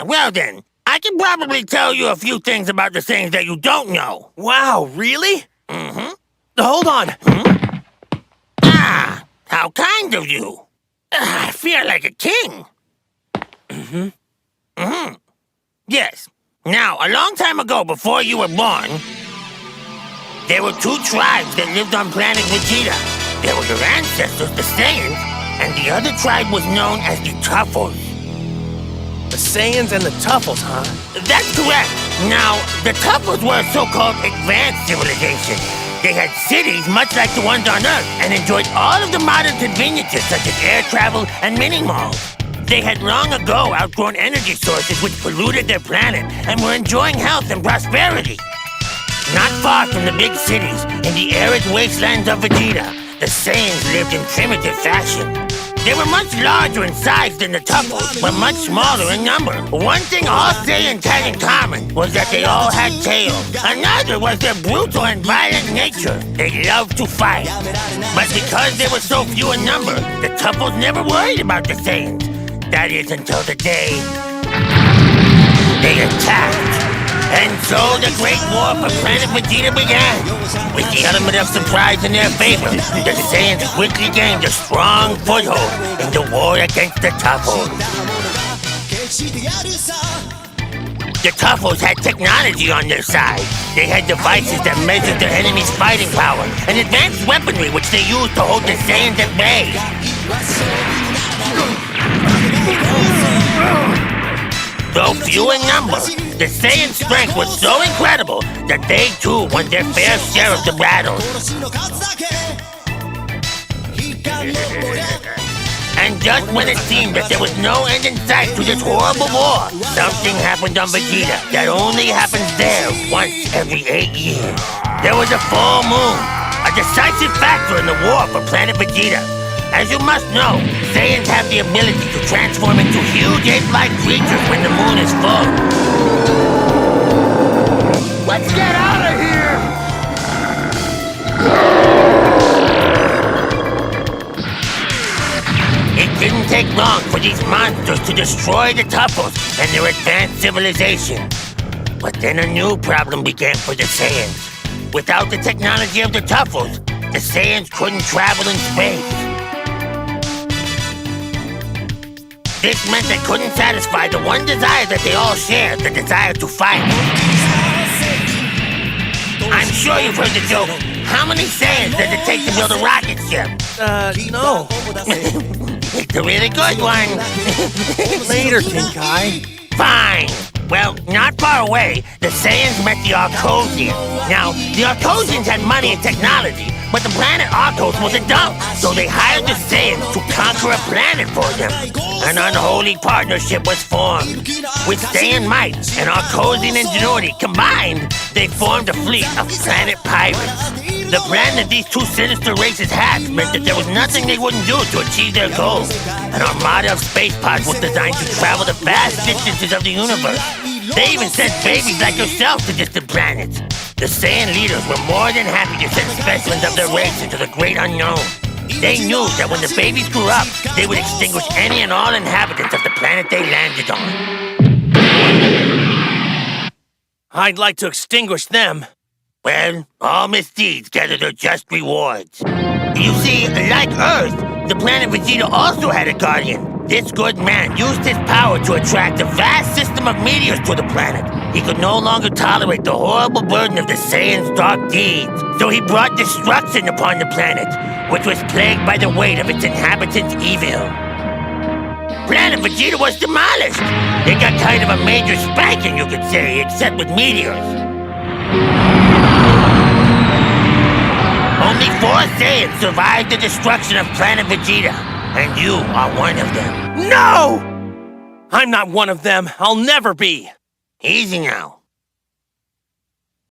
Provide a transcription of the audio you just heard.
Well then. I can probably tell you a few things about the Saiyans that you don't know. Wow, really? Mm-hmm. Hold on. How kind of you. I feel like a king. Yes. Now, a long time ago, before you were born, there were two tribes that lived on planet Vegeta. There were your ancestors, the Saiyans, and the other tribe was known as the Tuffles. The Saiyans and the Tuffles, huh? That's correct. Now, the Tuffles were a so-called advanced civilization. They had cities much like the ones on Earth and enjoyed all of the modern conveniences such as air travel and mini-malls. They had long ago outgrown energy sources which polluted their planet and were enjoying health and prosperity. Not far from the big cities, in the arid wastelands of Vegeta, the Saiyans lived in primitive fashion. They were much larger in size than the Tuffles, but much smaller in number. One thing all Saiyans had in common was that they all had tails. Another was their brutal and violent nature. They loved to fight. But because they were so few in number, the Tuffles never worried about the Saiyans. That is until the day they attacked. And so the Great War for planet Vegeta began. With the element of surprise in their favor, the Saiyans quickly gained a strong foothold in the war against the Tuffles. The Tuffles had technology on their side. They had devices that measured their enemy's fighting power and advanced weaponry which they used to hold the Saiyans at bay. Though few in number, the Saiyan strength was so incredible that they too won their fair share of the battles. And just when it seemed that there was no end in sight to this horrible war, something happened on Vegeta that only happens there once every 8 years. There was a full moon, a decisive factor in the war for planet Vegeta. As you must know, Saiyans have the ability to transform into huge ape-like creatures when the moon is full. Let's get out of here! It didn't take long for these monsters to destroy the Tuffles and their advanced civilization. But then a new problem began for the Saiyans. Without the technology of the Tuffles, the Saiyans couldn't travel in space. This meant they couldn't satisfy the one desire that they all shared, the desire to fight. I'm sure you've heard the joke, how many Saiyans does it take to build a rocket ship? No. It's a really good one. Later, Tinkai. Fine. Well, not far away, the Saiyans met the Arcosians. Now, the Arcosians had money and technology, but the planet Arcos was a dump, so they hired the Saiyans to conquer a planet for them. An unholy partnership was formed. With Saiyan might and Arcosian ingenuity combined, they formed a fleet of planet pirates. The plan that these two sinister races had meant that there was nothing they wouldn't do to achieve their goals. An armada of space pods was designed to travel the vast distances of the universe. They even sent babies like yourself to distant planets. The Saiyan leaders were more than happy to send specimens of their race into the great unknown. They knew that when the babies grew up, they would extinguish any and all inhabitants of the planet they landed on. I'd like to extinguish them. Well, all misdeeds gather their just rewards. You see, like Earth, the planet Vegeta also had a guardian. This good man used his power to attract a vast system of meteors to the planet. He could no longer tolerate the horrible burden of the Saiyans' dark deeds. So he brought destruction upon the planet, which was plagued by the weight of its inhabitants' evil. Planet Vegeta was demolished. They got kind of a major spanking, you could say, except with meteors. Only 4 Saiyans survived the destruction of planet Vegeta, and you are one of them. No! I'm not one of them. I'll never be. Easy now.